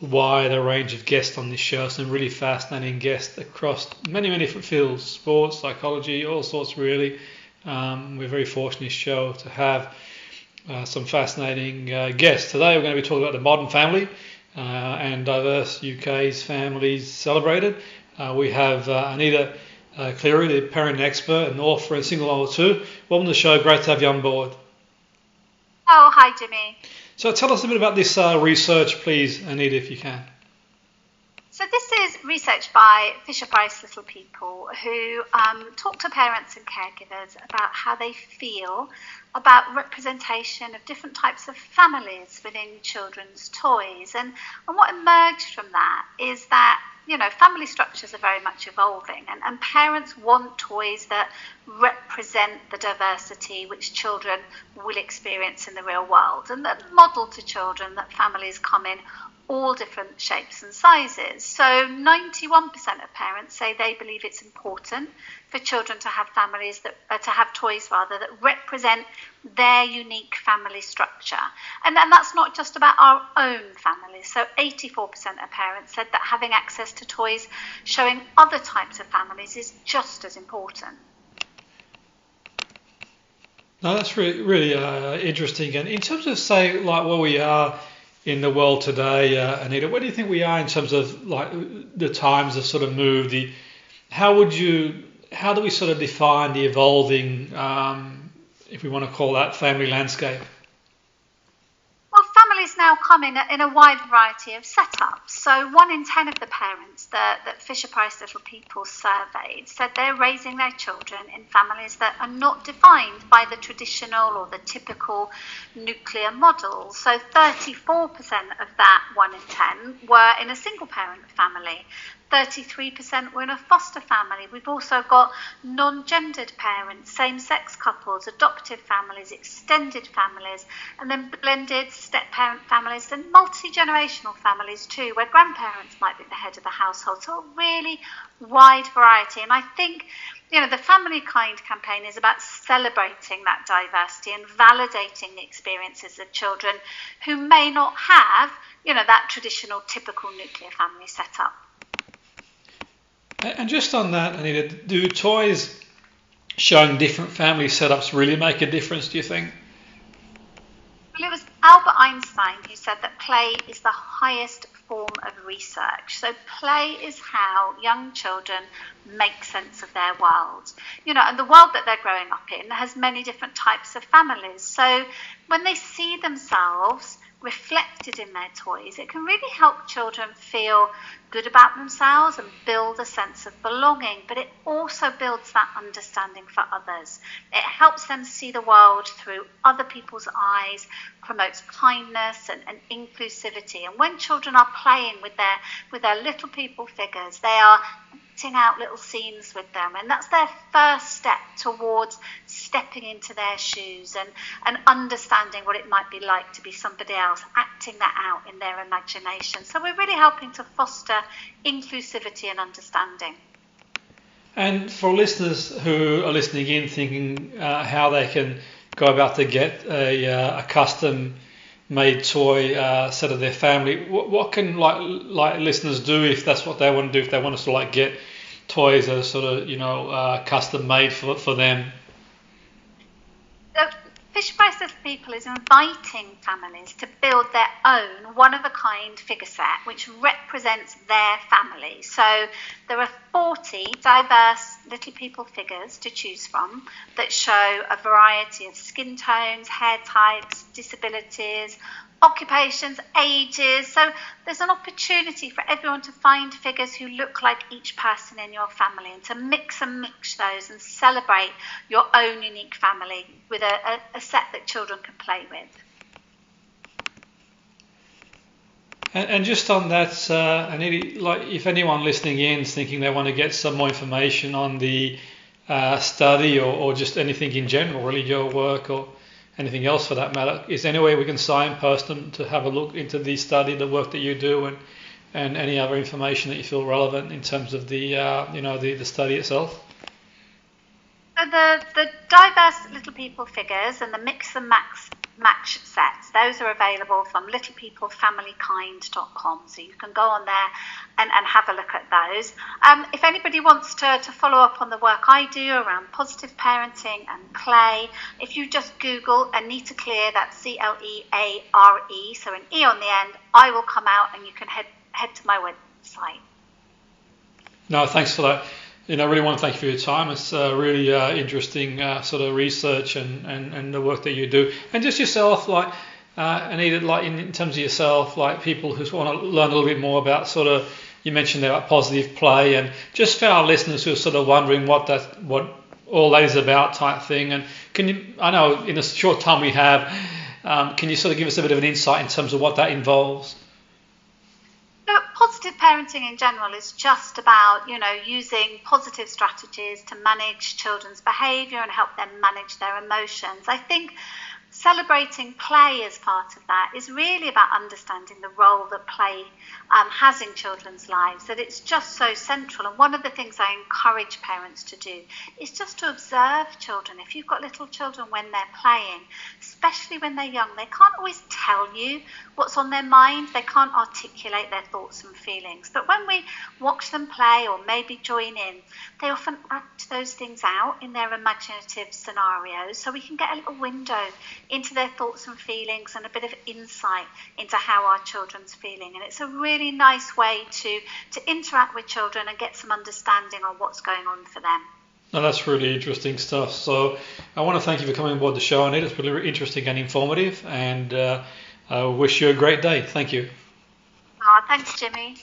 wide a range of guests on this show, some really fascinating guests across many, many different fields, sports, psychology, all sorts really. We're very fortunate in this show to have some fascinating guests. Today we're going to be talking about the modern family and diverse UK's families celebrated. We have Anita Cleare, the parenting expert and author and single mother too. Welcome to the show. Great to have you on board. Oh, hi, Jimmy. So tell us a bit about this research, please, Anita, if you can. So this is research by Fisher-Price Little People, who talk to parents and caregivers about how they feel about representation of different types of families within children's toys. And what emerged from that is that, you know, family structures are very much evolving, and parents want toys that represent the diversity which children will experience in the real world, and that model to children that families come in all different shapes and sizes. So 91% of parents say they believe it's important for children to have toys that represent their unique family structure. And that's not just about our own families. So 84% of parents said that having access to toys showing other types of families is just as important. No, that's really interesting. And in terms of, say, like where we are in the world today, Anita, where do you think we are in terms of like the times have sort of moved? How do we sort of define the evolving, if we want to call that, family landscape? Well, families now come in a wide variety of setups. So 1 in 10 of the parents that Fisher-Price Little People surveyed said they're raising their children in families that are not defined by the traditional or the typical nuclear model. So 34% of that 1 in 10 were in a single parent family. 33% were in a foster family. We've also got non-gendered parents, same-sex couples, adoptive families, extended families, and then blended step-parent families and multi-generational families too, where grandparents might be the head of the household. So a really wide variety. And I think, you know, the Family Kind campaign is about celebrating that diversity and validating the experiences of children who may not have, you know, that traditional typical nuclear family setup. And just on that, Anita, do toys showing different family setups really make a difference, do you think? Well, it was Albert Einstein who said that play is the highest form of research. So play is how young children make sense of their world. You know, and the world that they're growing up in has many different types of families. So when they see themselves reflected in their toys, it can really help children feel good about themselves and build a sense of belonging, but it also builds that understanding for others. It helps them see the world through other people's eyes, promotes kindness and inclusivity. And when children are playing with their little people figures, they are acting out little scenes with them, and that's their first step towards stepping into their shoes and understanding what it might be like to be somebody else, acting that out in their imagination. So we're really helping to foster inclusivity and understanding. And for listeners who are listening in thinking how they can go about to get a custom made toy set of their family, what can like listeners do if that's what they want to do, if they want to sort of like get toys that are sort of, you know, custom made for them? Fisher-Price Little People is inviting families to build their own one-of-a-kind figure set which represents their family. So there are 40 diverse Little People figures to choose from that show a variety of skin tones, hair types, disabilities, occupations, ages. So there's an opportunity for everyone to find figures who look like each person in your family and to mix and match those and celebrate your own unique family with a set that children can play with. And just on that, Anita, like if anyone listening in is thinking they want to get some more information on the study or just anything in general, really your work or anything else for that matter, is there any way we can signpost them to have a look into the study, the work that you do, and any other information that you feel relevant in terms of the the study itself? So the diverse Little People figures and the mix and match sets. Those are available from littlepeoplefamilykind.com, so you can go on there and have a look at those. If anybody wants to follow up on the work I do around positive parenting and play, if you just Google Anita Cleare, that's Cleare, so an E on the end, I will come out and you can head to my website. No, thanks for that. I really want to thank you for your time. It's really interesting sort of research and the work that you do. And just yourself, like Anita, like in terms of yourself, like people who want to learn a little bit more about sort of, you mentioned there about positive play, and just for our listeners who are sort of wondering what all that is about type thing. And I know in the short time we have, can you sort of give us a bit of an insight in terms of what that involves? Positive parenting in general is just about, using positive strategies to manage children's behaviour and help them manage their emotions. I think celebrating play as part of that is really about understanding the role that play has in children's lives, that it's just so central. And one of the things I encourage parents to do is just to observe children. If you've got little children when they're playing, especially when they're young, they can't always tell you what's on their mind. They can't articulate their thoughts and feelings. But when we watch them play or maybe join in, they often act those things out in their imaginative scenarios, so we can get a little window into their thoughts and feelings and a bit of insight into how our children's feeling. And it's a really nice way to interact with children and get some understanding on what's going on for them. No, that's really interesting stuff. So I want to thank you for coming aboard the show, Anita. It's really interesting and informative, and I wish you a great day. Thank you. Thanks, Jimmy.